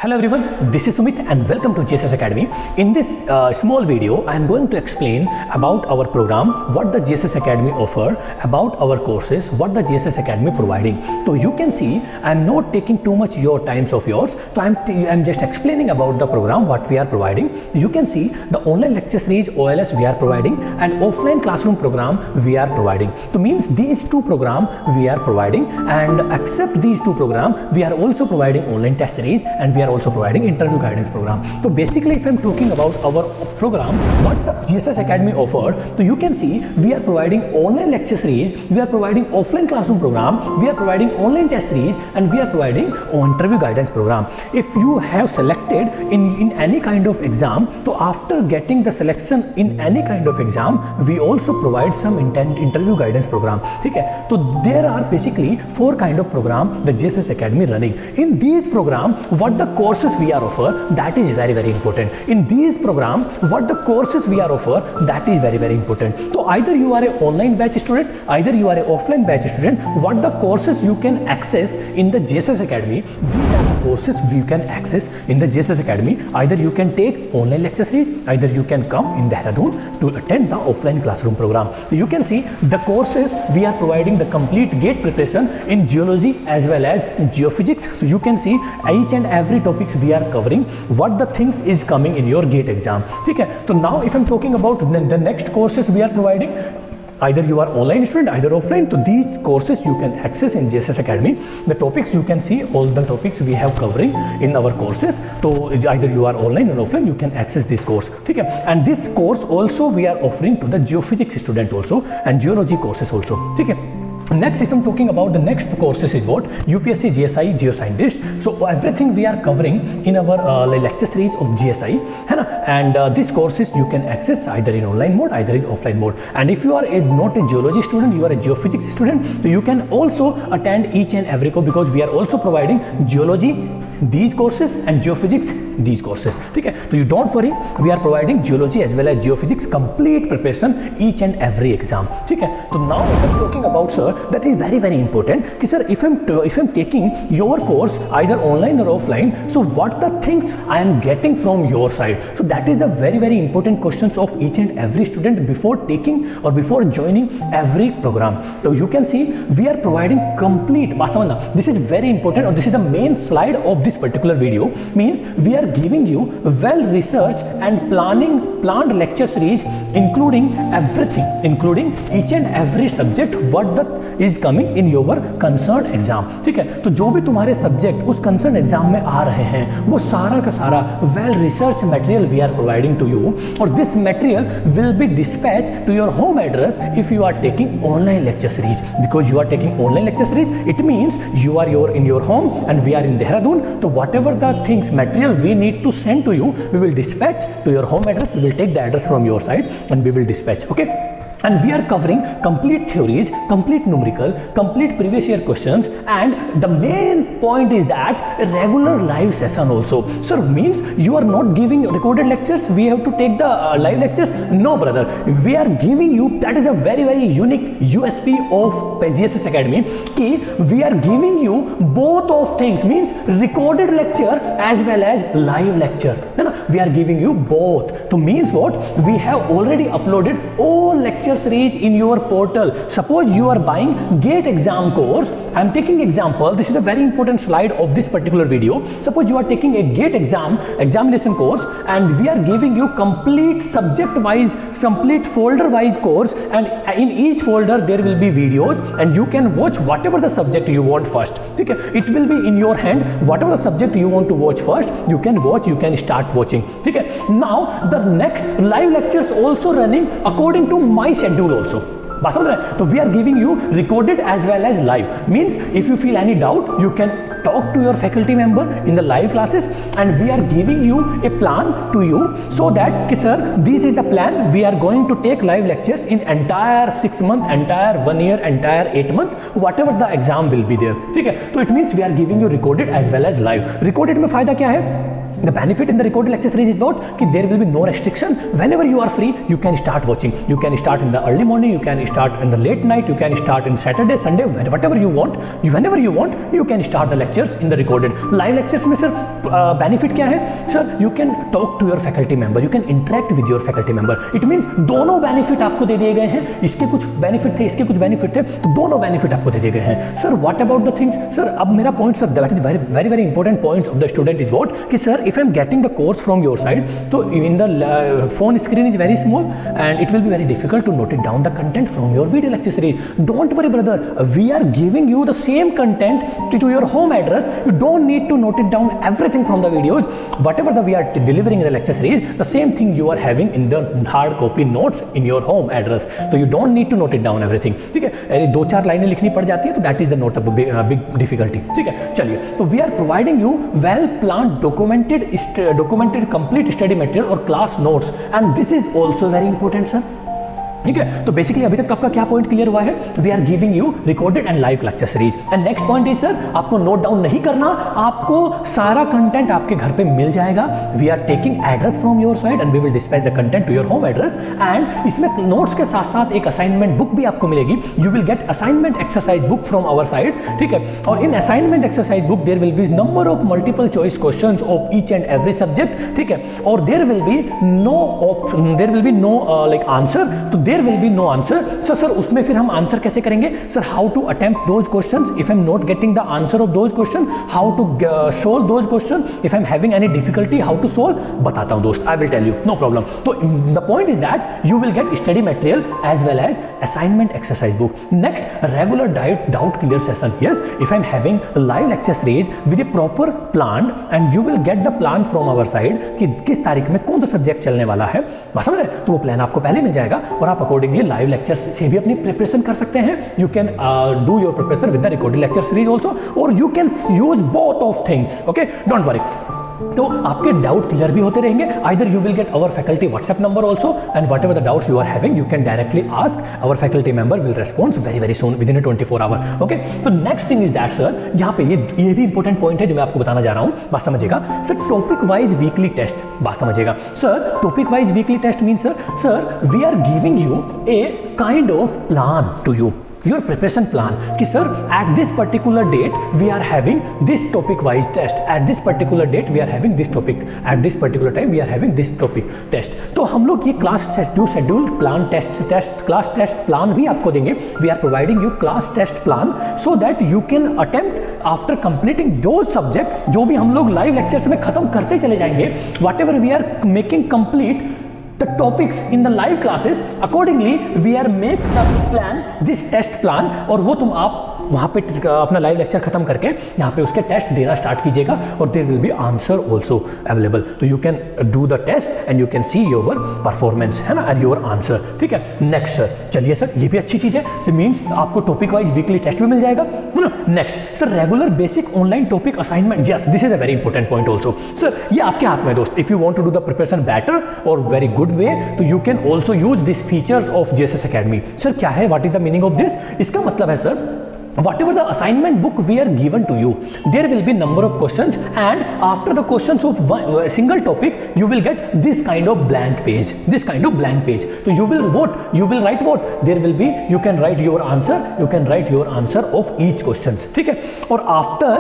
Hello everyone, this is Sumit and welcome to JSS Academy. In this small video, I am going to explain about our program, what the JSS Academy offer, about our courses, what the JSS Academy providing. So you can see, I am not taking too much your times of yours. So I am just explaining about the program, what we are providing. You can see the online lecture series OLS we are providing and offline classroom program we are providing. So means these two program we are providing, and except these two program, we are also providing online test series and we are also providing interview guidance program. So basically, if I'm talking about our program, what the JSS Academy offer, so you can see we are providing online lecture series, we are providing offline classroom program, we are providing online test series, and we are providing interview guidance program. If you have selected in any kind of exam, so after getting the selection in any kind of exam, we also provide some interview guidance program. Okay? So there are basically 4 kind of program the JSS Academy running. In these program, what the courses we are offer, that is very important. In these program, what the courses we are offer, that is very important. So either you are an online batch student, either you are an offline batch student, what the courses you can access in the JSS Academy, these are the courses you can access in the JSS Academy. Either you can take online lecture series, either you can come in Dehradun to attend the offline classroom program. So you can see the courses we are providing the complete GATE preparation in geology as well as geophysics. So you can see each and every topics we are covering, what the things is coming in your GATE exam. Okay? So now if I'm talking about the next courses we are providing, either you are online student, either offline, so these courses you can access in JSS Academy. The topics you can see, all the topics we have covering in our courses. So either you are online or offline, you can access this course. Okay? And this course also we are offering to the geophysics student also and geology courses also. Okay? Next, if I'm talking about the next courses is what? UPSC GSI Geoscientist. So everything we are covering in our lecture series of GSI, and these courses you can access either in online mode, either in offline mode. And if you are not a geology student, you are a geophysics student, so you can also attend each and every course, because we are also providing geology these courses and geophysics these courses. Okay? So you don't worry, we are providing geology as well as geophysics complete preparation each and every exam. Okay? So now if I'm talking about, sir, that is very important. Okay, sir, if I'm taking your course either online or offline, so what the things I am getting from your side? So that is the very important questions of each and every student before taking or before joining every program. So you can see we are providing complete, this is very important, or this is the main slide of this particular video, means we are giving you well researched and planned lecture series, including everything, including each and every subject what the is coming in your concerned exam. ठीक है? तो जो भी तुम्हारे subject उस concerned exam में आ रहे हैं, वो सारा का सारा well researched material we are providing to you, और this material will be dispatched to your home address if you are taking online lecture series. Because you are taking online lecture series, it means you are in your home and we are in Dehradun. So whatever the things material we need to send to you, we will dispatch to your home address. We will take the address from your side and we will dispatch. Okay? And we are covering complete theories, complete numerical, complete previous year questions, and the main point is that a regular live session also. Sir, means you are not giving recorded lectures, we have to take the live lectures? No, brother. We are giving you, that is a very unique USP of JSS Academy, ki we are giving you both of things, means recorded lecture as well as live lecture. We are giving you both. So means what? We have already uploaded all lecture series in your portal. Suppose you are buying GATE exam course. I am taking example. This is a very important slide of this particular video. Suppose you are taking a GATE examination course, and we are giving you complete subject wise, complete folder wise course, and in each folder there will be videos, and you can watch whatever the subject you want first. Okay? It will be in your hand. Whatever the subject you want to watch first, you can watch, you can start watching. Okay? Now the next live lectures also running according to my schedule also. So we are giving you recorded as well as live. Means if you feel any doubt, you can talk to your faculty member in the live classes, and we are giving you a plan to you, so that, sir, this is the plan. We are going to take live lectures in entire 6 months, entire 1 year, entire 8 months, whatever the exam will be there. Okay? So it means we are giving you recorded as well as live. Recorded में फायदा क्या है? The benefit in the recorded lecture series is what? Ki there will be no restriction. Whenever you are free, you can start watching. You can start in the early morning, you can start in the late night, you can start in Saturday, Sunday, whatever you want. Whenever you want, you can start the lectures in the recorded. Live lectures में sir benefit क्या है? Sir, you can talk to your faculty member, you can interact with your faculty member. It means दोनों benefit आपको दे दिए गए हैं. इसके कुछ benefit थे, इसके कुछ benefit थे, तो दोनों benefit आपको दे दिए गए हैं. Sir, what about the things? Sir, अब मेरा point sir, that is very important point of the student is what? कि sir, if I am getting the course from your side, so in the phone screen is very small and it will be very difficult to note it down the content from your video lecture series. Don't worry brother, we are giving you the same content to your home address. You don't need to note it down everything from the videos. Whatever we are delivering in the lecture series, the same thing you are having in the hard copy notes in your home address. So you don't need to note it down everything. ठीक है, अरे 2-4 लाइनें लिखनी पड़ जाती है तो that is the not a big difficulty. ठीक है, चलिए, तो we are providing you well planned documented complete study material or class notes, and this is also very important sir. ठीक है, तो बेसिकली अभी तक आपका क्या पॉइंट क्लियर हुआ है? We are giving you recorded and live lecture series. And next point is sir, आपको नोट डाउन नहीं करना, आपको सारा कंटेंट आपके घर पे मिल जाएगा. We are taking address from your side and we will dispatch the content to your home address. And इसमें नोट्स के साथ साथ एक असाइनमेंट बुक भी आपको मिलेगी. You will get assignment exercise book from our side. ठीक है, और in assignment exercise book there will be number of multiple choice questions of each and every subject. ठीक है, और there will be no like answer, तो there will be no answer. Sir उसमें फिर हम आंसर कैसे करेंगे? Sir how to attempt those questions if I am not getting the answer of those question, how to solve those question if I am having any difficulty, how to solve, बताता हूं दोस्त, I will tell you, no problem. तो the point is that you will get study material as well as assignment exercise book. Next, regular doubt clear session. Yes, if I am having live lecture series with a proper plan and you will get the plan from our side कि किस तारीख में कौन सा subject चलने वाला है, समझ रहे? तो वो प्लान आपको पहले मिल जाएगा और आप अकॉर्डिंगली लाइव लेक्चर्स से भी अपनी प्रिपरेशन कर सकते हैं. You can do your preparation with the recorded lecture series also, और you can use both of things. Okay, don't worry. तो आपके डाउट क्लियर भी होते रहेंगे. Either you will get our faculty WhatsApp number also, and whatever the doubts you are having you can directly ask. Our faculty member will response very soon within 24 hour. Okay, तो next thing is that sir, यहाँ पे ये भी important point है जो मैं आपको बताना जा रहा हूँ, बात समझिएगा. Sir topic wise weekly test, बात समझिएगा. Sir topic wise weekly test mean sir we are giving you a kind of plan to you, your preparation plan कि sir at this particular date we are having this topic wise test, at this particular date we are having this topic, at this particular time we are having this topic test. तो हम लोग ये class schedule plan class test plan भी आपको देंगे. we are providing you class test plan so that you can attempt after completing those subject जो भी हम लोग लाइव लेक्चर्स में खत्म करते चले जाएंगे. whatever we are making complete the topics in the live classes, accordingly we are make the plan, this test plan, और वो तुम आप वहाँ पे अपना लाइव लेक्चर खत्म करके यहाँ पे उसके टेस्ट देना स्टार्ट कीजिएगा और there will be answer also available. तो you can do the test and you can see your performance, है ना, एंड योर आंसर. ठीक है, नेक्स्ट सर, चलिए सर ये भी अच्छी चीज़ है. सो मीन्स आपको टॉपिक वाइज वीकली टेस्ट भी मिल जाएगा, है ना. Next sir, regular basic online topic assignment. Yes, this is a very important point also. Sir ये आपके हाथ में है दोस्त. If you want to do the preparation better और वेरी गुड वे, तो you can also use this features of JSS Academy. Sir क्या है, what is the meaning of this? इसका मतलब है sir, whatever the assignment book we are given to you, there will be number of questions, and after the questions of one single topic you will get this kind of blank page, so you will write what, there will be, you can write your answer of each questions. ठीक है, और after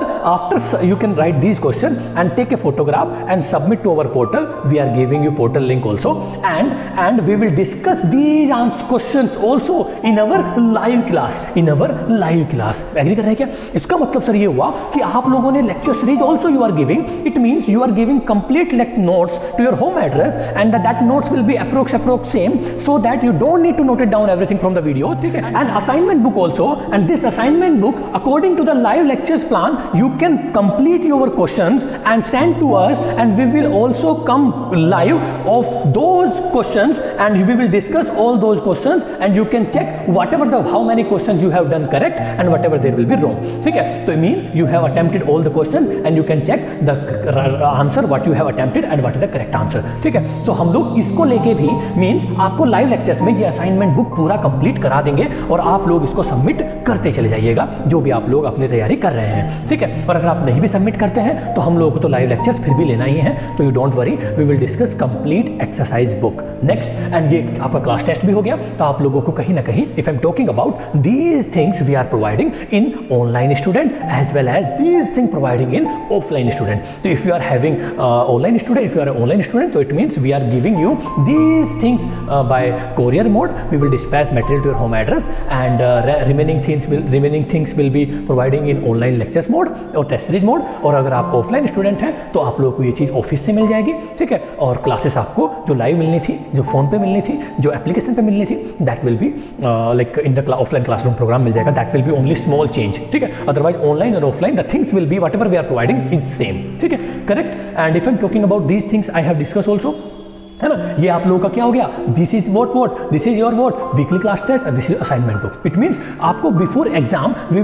you can write these questions and take a photograph and submit to our portal. We are giving you portal link also, and we will discuss these questions also in our live class. Agree कर रहे हैं क्या? इसका मतलब sir ये हुआ कि आप लोगों ने lecture series also you are giving. It means you are giving complete notes to your home address, and that notes will be approx same, so that you don't need to note it down everything from the video. ठीक है, and assignment book also, and this assignment book according to the live lectures plan you can complete your questions and send to us, and we will also come live of those questions, and we will discuss all those questions, and you can check whatever the how many questions you have done correct and whatever there will be wrong. ठीक है, तो it means you have attempted all the question and you can check the answer what you have attempted and what is the correct answer. ठीक है, तो हम लोग इसको लेके भी मीन्स आपको लाइव लेक्चर्स में ये असाइनमेंट बुक पूरा कंप्लीट करा देंगे और आप लोग इसको सबमिट करते चले जाइएगा जो भी आप लोग अपनी तैयारी कर रहे हैं। ठीक है, और अगर आप नहीं भी सबमिट करते हैं तो हम लोगों को तो लाइव लेक्चर्स फिर भी लेना ही है, तो you don't worry, we will discuss complete exercise book next. And ये आपका क्लास टेस्ट भी हो गया, तो आप लोगों को कहीं ना कहीं if I am talking about these things we are providing in online student as well as these thing providing in offline student. तो if you are having online student, if you are online student, तो it means we are giving you these things by courier mode. We will dispatch material to your home address and remaining things will be providing in online lectures mode और test series mode। और अगर आप offline student हैं तो आप लोगों को ये चीज़ ऑफिस से मिल जाएगी। ठीक है, और क्लासेस आपको जो लाइव मिलनी थी, जो फ़ोन पे मिलनी थी, जो एप्लीकेशन पे मिलनी थी, that will be like in the offline classroom program मिल जाएगा। That will be only small change. ठीक है, अदरवाइज ऑनलाइन और offline the things will be whatever we are providing is same. ठीक है, correct. And if I am talking about these things I have discuss also, है ना, ये आप लोगों का क्या हो गया, this is what this is your weekly class test, this is assignment book. It means आपको before exam we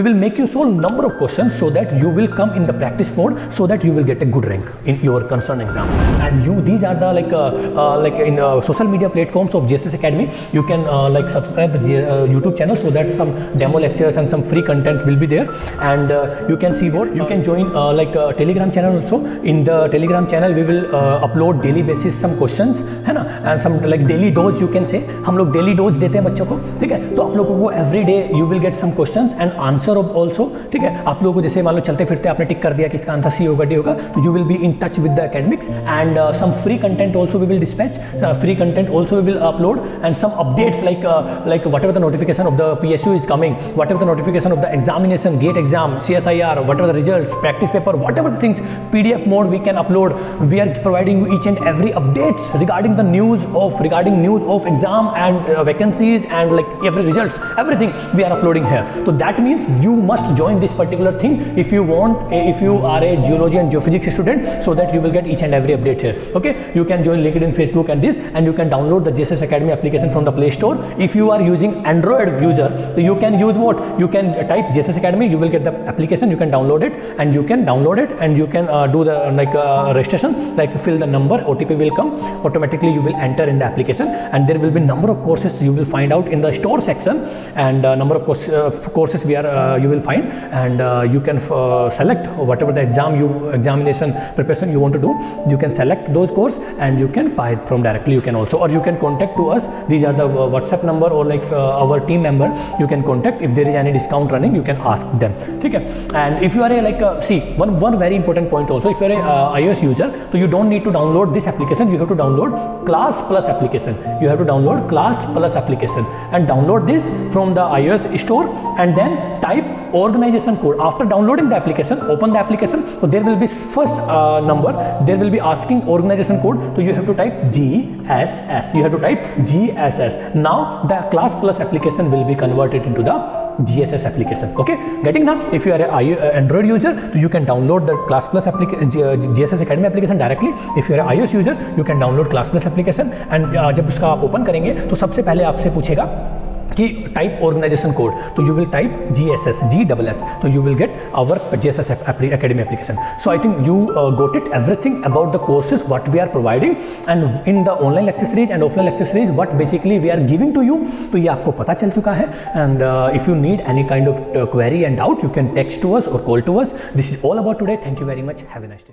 will make you solve number of question so that you will come in the practice mode so that you will get a good rank in your concerned exam. And these are the like in social media platforms of JSS Academy. You can like subscribe the YouTube channel so that some demo lectures and some free content will be there. And you can see what you can join like Telegram channel also. In the Telegram channel we will upload daily basis some questions, है ना, and some like daily dose you can say. हम लोग daily dose देते हैं बच्चों को। ठीक है, तो आप लोगों को every day you will get some questions and answer also। ठीक है, आप लोगों को जैसे मान लो चलते फिरते आपने टिक कर दिया कि इसका आंसर सी होगा, डी होगा, तो you will be in touch with the academics and some free content also we will dispatch, free content also we will upload and some updates like whatever the notification of the PSU is coming, whatever the notification of the examination, GATE exam, CSIR, whatever the results, practice paper, whatever the things, PDF mode we can upload. We are providing you each and every updates regarding the news of exam and vacancies and like every results, everything we are uploading here. So that means you must join this particular thing if you want, if you are a geology and geophysics student, so that you will get each and every update here. Okay, you can join LinkedIn, Facebook and this, and you can download the JSS Academy application from the Play Store. If you are using Android user, so you can use what, you can type JSS Academy, you will get the application, you can download it and you can do the registration, like fill the number, OTP will come automatically, you will enter in the application and there will be number of courses you will find out in the store section and number of courses you will find and you can select whatever the examination preparation you want to do. You can select those course and you can buy it from directly. You can also, or you can contact to us. These are the WhatsApp number or like our team member you can contact. If there is any discount running, you can ask them. Okay, and if you are a see one very important point also, if you are a iOS user, so you don't need to download this application, you have to download Class Plus application. You have to download Class Plus application and download this from the iOS store and then type organization code. After downloading the application, open the application, so there will be first number, there will be asking organization code, so you have to type GSS. You have to type GSS. Now the Class Plus application will be converted into the GSS application. Okay, getting now? If you are an Android user, so you can download the Class Plus JSS Academy application directly. If you are an iOS user, you can download Class Plus application and जब उसका आप open करेंगे तो सबसे पहले आपसे पूछेगा कि टाइप ऑर्गेनाइजेशन कोड, तो यू विल टाइप GSS, तो you will get our JSS Academy application. So I think you got it everything about the courses what we are providing and in the online lecture series and offline lecture series what basically we are giving to you. तो ये आपको पता चल चुका है and if you need any kind of query and doubt, you can text to us or call to us. This is all about today. Thank you very much. Have a nice day.